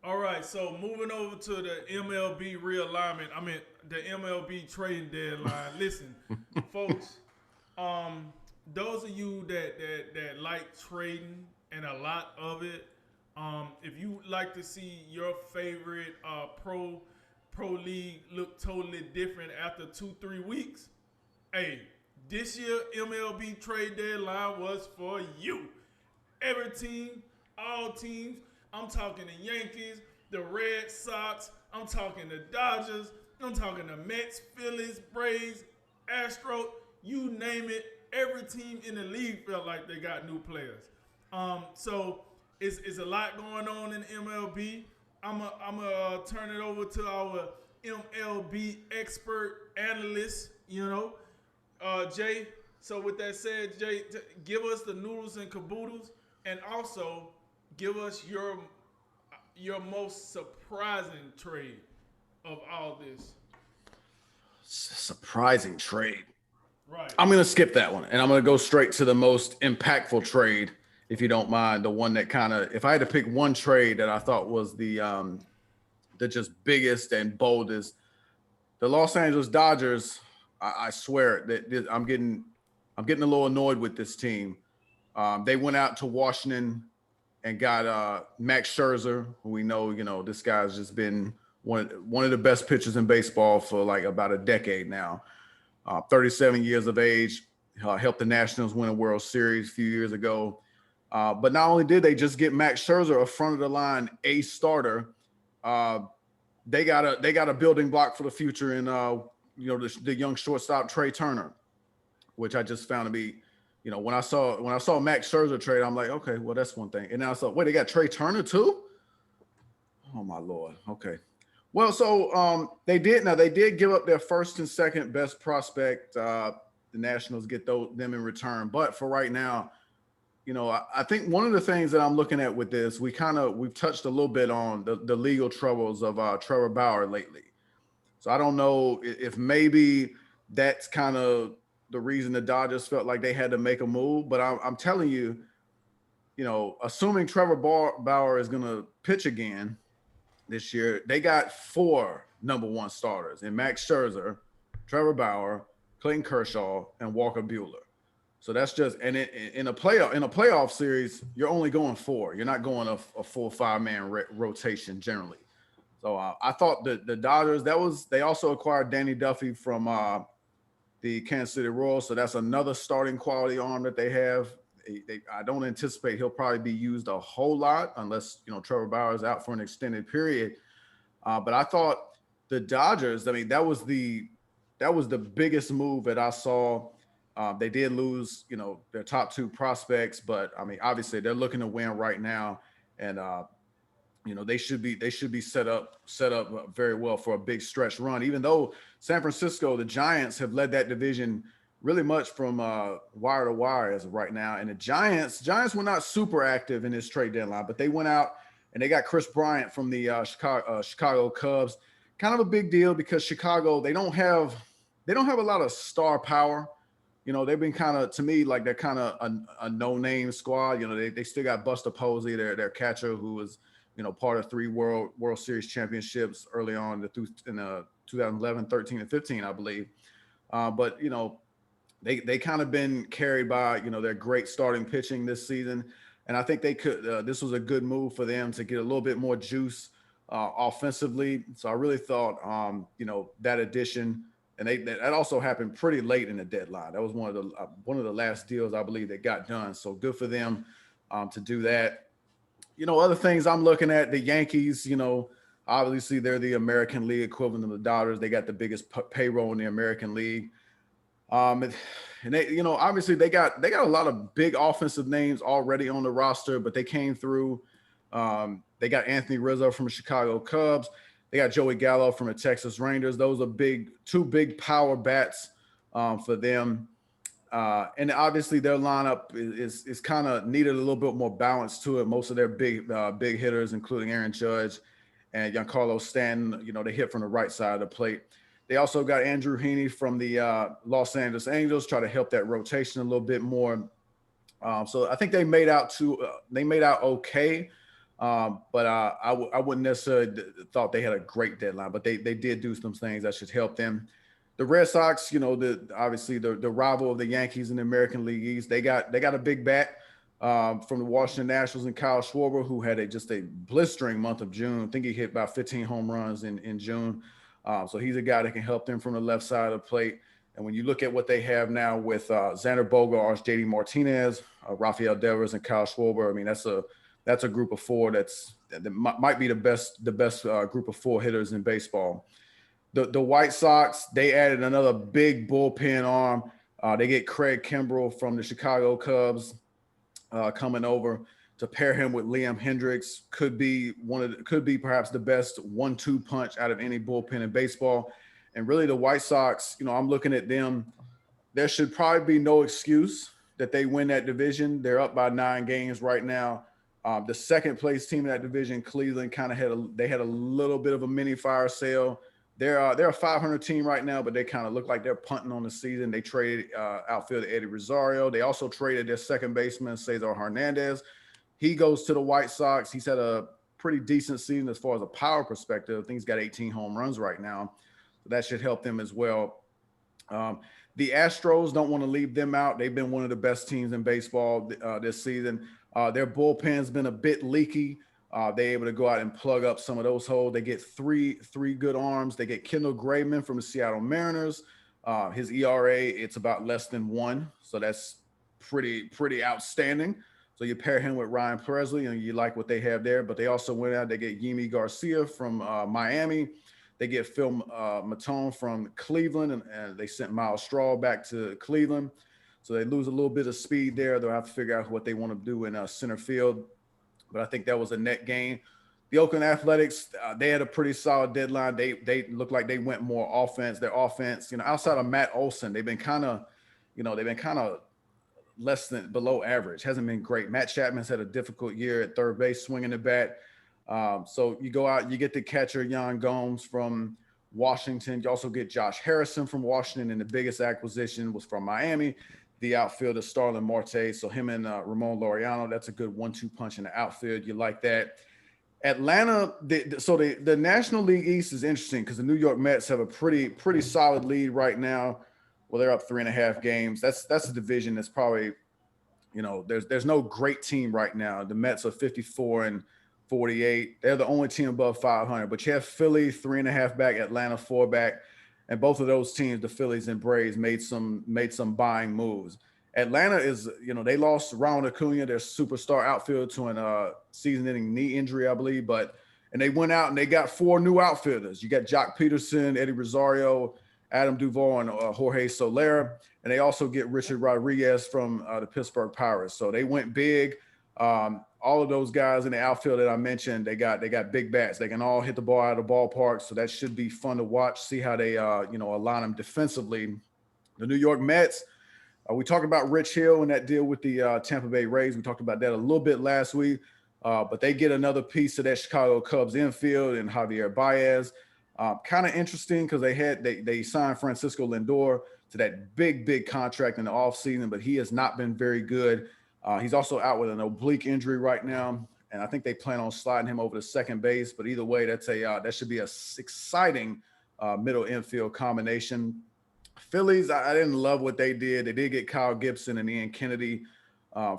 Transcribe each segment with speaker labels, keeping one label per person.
Speaker 1: All right, so moving over to the MLB realignment. I mean, the MLB trading deadline. Listen, folks. Um, those of you that like trading and a lot of it, if you like to see your favorite pro league look totally different after 2 3 weeks, hey, this year MLB trade deadline was for you. Every team, all teams. I'm talking the Yankees, the Red Sox. I'm talking the Dodgers. I'm talking the Mets, Phillies, Braves, Astros. You name it. Every team in the league felt like they got new players. So it's a lot going on in MLB. I'm turn it over to our MLB expert analyst. Jay. So with that said, Jay, give us the noodles and caboodles, and also give us your most surprising trade of all this.
Speaker 2: Surprising trade.
Speaker 1: Right.
Speaker 2: I'm going to skip that one, and I'm going to go straight to the most impactful trade, if you don't mind. The one that kind of, if I had to pick one trade that I thought was the just biggest and boldest, the Los Angeles Dodgers. I swear that I'm getting a little annoyed with this team. They went out to Washington and got Max Scherzer, who we know, this guy's just been one of the best pitchers in baseball for like about a decade now. 37 years of age, helped the Nationals win a World Series a few years ago. But not only did they just get Max Scherzer, a front of the line ace starter, they got a building block for the future in the young shortstop Trey Turner, which I just found to be, when I saw Max Scherzer trade, I'm like, okay, well that's one thing. And then I saw, wait, they got Trey Turner too? Oh my Lord. Okay. Well, so they did give up their first and second best prospect. The Nationals get them in return, but for right now, I think one of the things that I'm looking at with this, we've touched a little bit on the legal troubles of Trevor Bauer lately. So I don't know if maybe that's kind of the reason the Dodgers felt like they had to make a move. But I'm telling you, assuming Trevor Bauer is going to pitch again this year, they got 4 number one starters in Max Scherzer, Trevor Bauer, Clayton Kershaw, and Walker Buehler. So that's just, and in a playoff series, you're only going 4. You're not going a full 5-man rotation generally. So I thought the Dodgers, they also acquired Danny Duffy from the Kansas City Royals. So that's another starting quality arm that they have. I don't anticipate he'll probably be used a whole lot unless, Trevor Bauer is out for an extended period. But I thought the Dodgers, I mean, that was the biggest move that I saw. They did lose, their top 2 prospects, but I mean, obviously they're looking to win right now, and they should be set up very well for a big stretch run. Even though San Francisco, the Giants, have led that division really much from wire to wire as of right now, and the Giants were not super active in this trade deadline, but they went out and they got Chris Bryant from the Chicago Cubs. Kind of a big deal because Chicago, they don't have a lot of star power. They've been kind of, to me, like they're kind of a no-name squad. They still got Buster Posey, their catcher, who was, part of 3 World Series championships early on in 2011, 13, and 15, I believe. But they kind of been carried by, their great starting pitching this season. And I think they could, this was a good move for them to get a little bit more juice offensively. So I really thought, that addition. And that also happened pretty late in the deadline. That was one of the last deals I believe that got done. So good for them to do that. Other things I'm looking at, the Yankees. Obviously they're the American League equivalent of the Dodgers. They got the biggest payroll in the American League. And they, obviously they got a lot of big offensive names already on the roster, but they came through. They got Anthony Rizzo from the Chicago Cubs. They got Joey Gallo from the Texas Rangers. Those are two big power bats for them. And obviously their lineup is kind of needed a little bit more balance to it. Most of their big hitters, including Aaron Judge and Giancarlo Stanton, they hit from the right side of the plate. They also got Andrew Heaney from the Los Angeles Angels, try to help that rotation a little bit more. So I think they made out okay. I wouldn't necessarily thought they had a great deadline, but they did do some things that should help them. The Red Sox, obviously the rival of the Yankees in the American League East, they got a big bat from the Washington Nationals and Kyle Schwarber, who had just a blistering month of June. I think he hit about 15 home runs in June. So he's a guy that can help them from the left side of the plate. And when you look at what they have now with Xander Bogaerts, JD Martinez, Rafael Devers, and Kyle Schwarber, I mean that's a group of four that might be the best group of four hitters in baseball. The White Sox, they added another big bullpen arm. They get Craig Kimbrell from the Chicago Cubs coming over to pair him with Liam Hendricks. Could be perhaps the best 1-2 punch out of any bullpen in baseball. And really, the White Sox, I'm looking at them. There should probably be no excuse that they win that division. They're up by 9 games right now. The second place team in that division, Cleveland, kind of had a little bit of a mini fire sale. They're a 500 team right now, but they kind of look like they're punting on the season. They traded outfielder Eddie Rosario. They also traded their second baseman, Cesar Hernandez. He goes to the White Sox. He's had a pretty decent season as far as a power perspective. I think he's got 18 home runs right now. So that should help them as well. The Astros, don't want to leave them out. They've been one of the best teams in baseball this season. Their bullpen's been a bit leaky. They're able to go out and plug up some of those holes. They get three good arms. They get Kendall Graveman from the Seattle Mariners. His ERA, it's about less than 1. So that's pretty outstanding. So you pair him with Ryan Presley, and you like what they have there. But they also went out. They get Yimi Garcia from Miami. They get Phil Matone from Cleveland, and they sent Miles Straw back to Cleveland. So they lose a little bit of speed there. They'll have to figure out what they want to do in center field. But I think that was a net gain. The Oakland Athletics, they had a pretty solid deadline. They look like they went more offense. Their offense, outside of Matt Olson, they've been kind of less than below average. Hasn't been great. Matt Chapman's had a difficult year at third base, swinging the bat. So you go out, you get the catcher Yan Gomes from Washington. You also get Josh Harrison from Washington, and the biggest acquisition was from Miami, the outfielder Starlin Marte. So him and Ramon Laureano, that's a good 1-2 punch in the outfield. You like that. Atlanta, the National League East is interesting because the New York Mets have a pretty solid lead right now. Well, they're up 3.5 games. That's a division that's probably, there's no great team right now. The Mets are 54-48. They're the only team above 500. But you have Philly 3.5 back, Atlanta 4 back, and both of those teams, the Phillies and Braves, made some buying moves. Atlanta is, they lost Ronald Acuna, their superstar outfielder, to a season-ending knee injury, I believe. And they went out and they got 4 new outfielders. You got Jock Peterson, Eddie Rosario, Adam Duvall, and Jorge Soler. And they also get Richard Rodriguez from the Pittsburgh Pirates. So they went big. All of those guys in the outfield that I mentioned, they got big bats. They can all hit the ball out of the ballpark. So that should be fun to watch, see how they, align them defensively. The New York Mets, we talked about Rich Hill and that deal with the Tampa Bay Rays. We talked about that a little bit last week, but they get another piece of that Chicago Cubs infield and Javier Baez. Kind of interesting because they signed Francisco Lindor to that big contract in the offseason, but he has not been very good. He's also out with an oblique injury right now, and I think they plan on sliding him over to second base. But either way, that should be a exciting middle infield combination. Phillies, I didn't love what they did. They did get Kyle Gibson and Ian Kennedy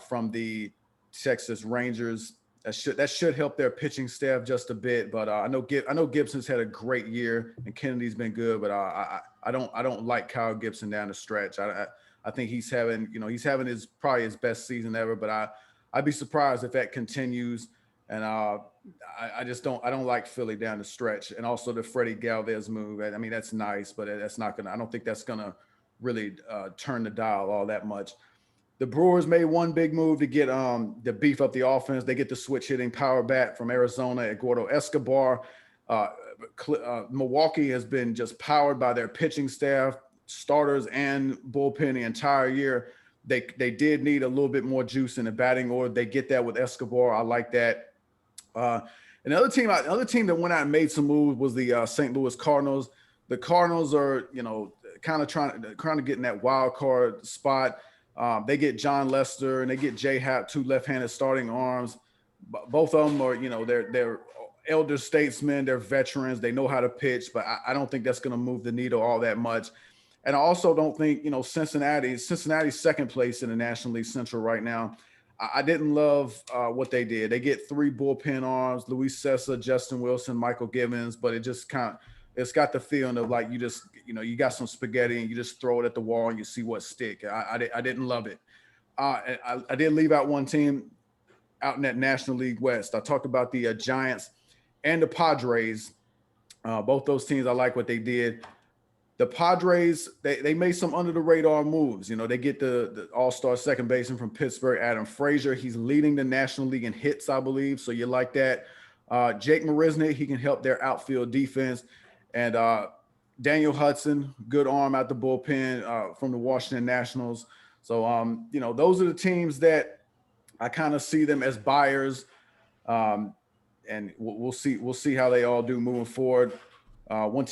Speaker 2: from the Texas Rangers. That should help their pitching staff just a bit. But I know Gibson's had a great year and Kennedy's been good. But I don't like Kyle Gibson down the stretch. I think he's having probably his best season ever. But I'd be surprised if that continues. And I don't like Philly down the stretch. And also the Freddie Galvez move. I mean, that's nice, but I don't think that's gonna really turn the dial all that much. The Brewers made one big move to get to beef up the offense. They get the switch hitting power bat from Arizona, Eduardo Escobar. Milwaukee has been just powered by their pitching staff, starters and bullpen the entire year. They did need a little bit more juice in the batting order. They get that with Escobar. I like that. Another team that went out and made some moves was the St. Louis Cardinals. The Cardinals are, kind of trying to get in that wild card spot. They get John Lester and they get Jay Happ, 2 left-handed starting arms. both of them are, they're elder statesmen, they're veterans, they know how to pitch, but I don't think that's going to move the needle all that much. And I also don't think, Cincinnati's second place in the National League Central right now. I didn't love what they did. They get 3 bullpen arms: Luis Sessa, Justin Wilson, Michael Givens, but it's got the feeling of like you got some spaghetti and you just throw it at the wall and you see what stick. I didn't love it. I did leave out one team out in that National League West. I talked about the Giants and the Padres. Both those teams, I like what they did. The Padres, they made some under the radar moves. They get the all-star second baseman from Pittsburgh, Adam Frazier. He's leading the National League in hits, I believe. So you like that. Jake Marisnick, he can help their outfield defense. And Daniel Hudson, good arm out the bullpen from the Washington Nationals. So, those are the teams that I kind of see them as buyers. And we'll see how they all do moving forward. One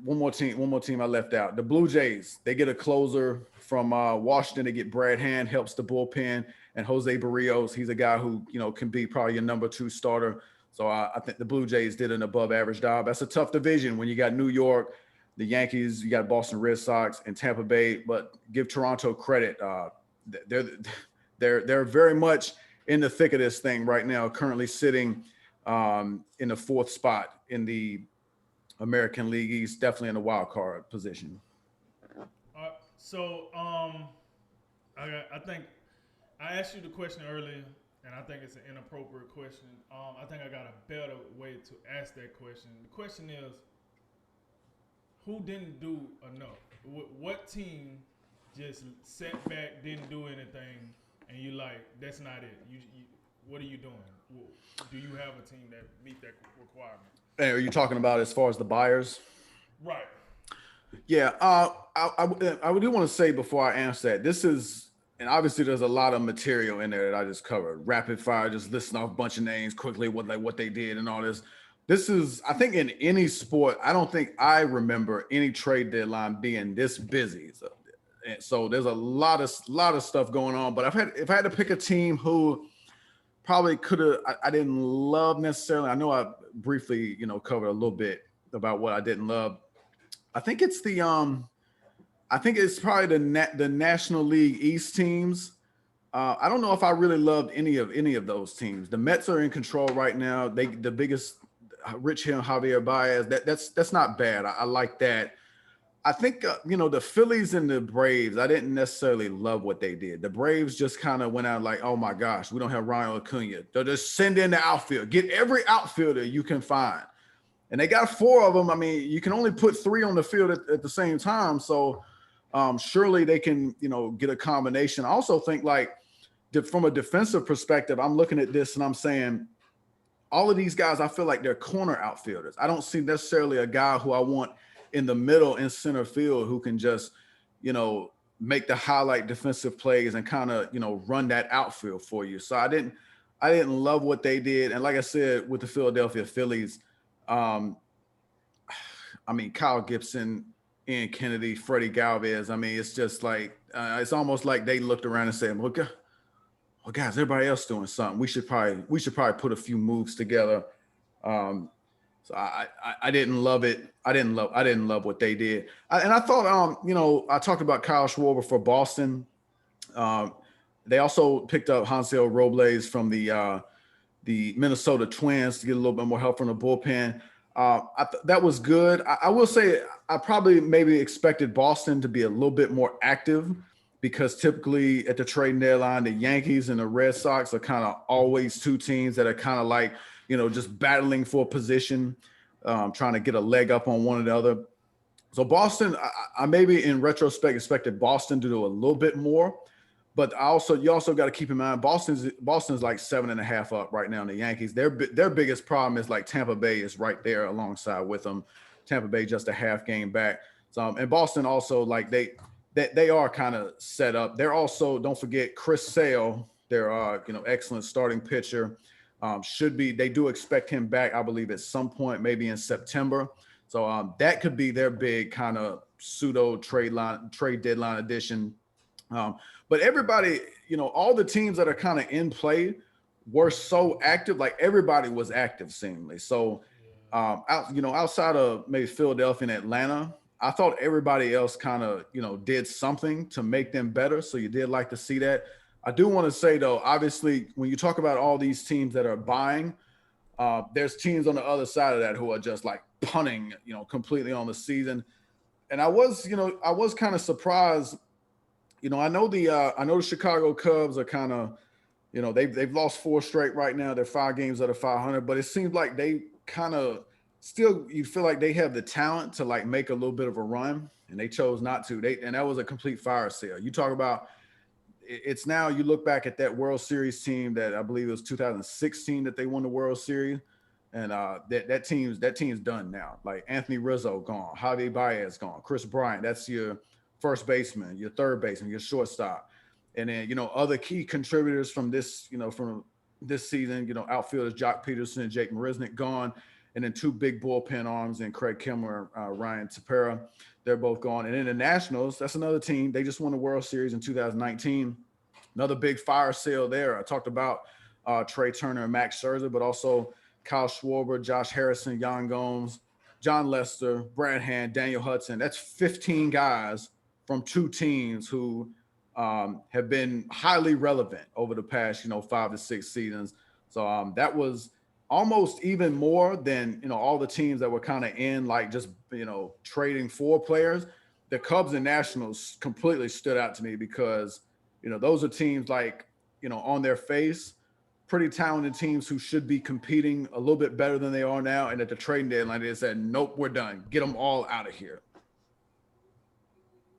Speaker 2: more team I left out. The Blue Jays, they get a closer from Washington. They get Brad Hand, helps the bullpen, and Jose Barrios. He's a guy who can be probably your number 2 starter. So I think the Blue Jays did an above average job. That's a tough division when you got New York, the Yankees, you got Boston Red Sox, and Tampa Bay. But give Toronto credit. They're very much in the thick of this thing right now. Currently sitting in the 4th spot in the American League East, definitely in the wild card position.
Speaker 1: So I think I asked you the question earlier, and I think it's an inappropriate question. I think I got a better way to ask that question. The question is, who didn't do enough? What team just sat back, didn't do anything, and you like, that's not it? What are you doing? Do you have a team that meet that requirement?
Speaker 2: Are you talking about as far as the buyers?
Speaker 1: Right.
Speaker 2: Yeah. I do want to say before I answer that, this is, and obviously there's a lot of material in there that I just covered. Rapid fire, just listing off a bunch of names quickly, what they did and all this. This is, I think in any sport, I don't think I remember any trade deadline being this busy. So there's a lot of stuff going on. But if I had to pick a team who probably could have, I didn't love necessarily. I know I briefly, covered a little bit about what I didn't love. I think it's probably the National League East teams. I don't know if I really loved any of those teams. The Mets are in control right now. The biggest, Rich Hill, Javier Baez. That's not bad. I like that. I think, the Phillies and the Braves, I didn't necessarily love what they did. The Braves just kind of went out like, oh my gosh, we don't have Ryan Acuna. They'll just send in the outfield. Get every outfielder you can find. And they got 4 of them. I mean, you can only put 3 on the field at the same time. So surely they can, get a combination. I also think from a defensive perspective, I'm looking at this and I'm saying, all of these guys, I feel like they're corner outfielders. I don't see necessarily a guy who I want in the middle in center field who can just, make the highlight defensive plays and kind of, run that outfield for you. So I didn't love what they did. And like I said, with the Philadelphia Phillies, Kyle Gibson, Ian Kennedy, Freddie Galvez. I mean, it's just like, it's almost like they looked around and said, well, guys, everybody else doing something. We should probably put a few moves together. So I didn't love it. I didn't love what they did. I thought, I talked about Kyle Schwarber for Boston. They also picked up Hansel Robles from the Minnesota Twins to get a little bit more help from the bullpen. That was good. I will say I probably maybe expected Boston to be a little bit more active because typically at the trade deadline, the Yankees and the Red Sox are kind of always 2 teams that are kind of like, just battling for a position, trying to get a leg up on one another. So Boston, I maybe in retrospect expected Boston to do a little bit more, but you also got to keep in mind Boston's like 7.5 up right now in the Yankees. Their biggest problem is like Tampa Bay is right there alongside with them. Tampa Bay just a half game back. So and Boston also like they are kind of set up. They're also, don't forget Chris Sale, their excellent starting pitcher. They do expect him back, I believe, at some point, maybe in September. So that could be their big kind of pseudo trade deadline addition. But everybody, all the teams that are kind of in play were so active. Like everybody was active seemingly. So outside of maybe Philadelphia and Atlanta, I thought everybody else kind of, did something to make them better. So you did like to see that. I do want to say though, obviously, when you talk about all these teams that are buying, there's teams on the other side of that who are just like punting, completely on the season. And I was kind of surprised. I know the Chicago Cubs are kind of, they've lost 4 straight right now. They're 5 games out of 500, but it seems like they kind of still, you feel like they have the talent to like make a little bit of a run, and they chose not to. And that was a complete fire sale. You talk about it's now, you look back at that World Series team that I believe it was 2016 that they won the World Series. And that team's done now. Like Anthony Rizzo gone, Javi Baez gone, Chris Bryant. That's your first baseman, your third baseman, your shortstop, and then other key contributors from this season. Outfielders Jock Peterson and Jake Marisnick gone, and then 2 big bullpen arms and Craig Kimmer, Ryan Tepera. They're both gone. And then the Nationals, that's another team. They just won the World Series in 2019. Another big fire sale there. I talked about Trey Turner and Max Scherzer, but also Kyle Schwarber, Josh Harrison, Yan Gomes, John Lester, Brad Hand, Daniel Hudson. That's 15 guys from 2 teams who have been highly relevant over the past, 5 to 6 seasons. So that was almost even more than, all the teams that were kind of in like just, trading for players. The Cubs and Nationals completely stood out to me because, those are teams like, on their face, pretty talented teams who should be competing a little bit better than they are now. And at the trading deadline, they said, nope, we're done. Get them all out of here.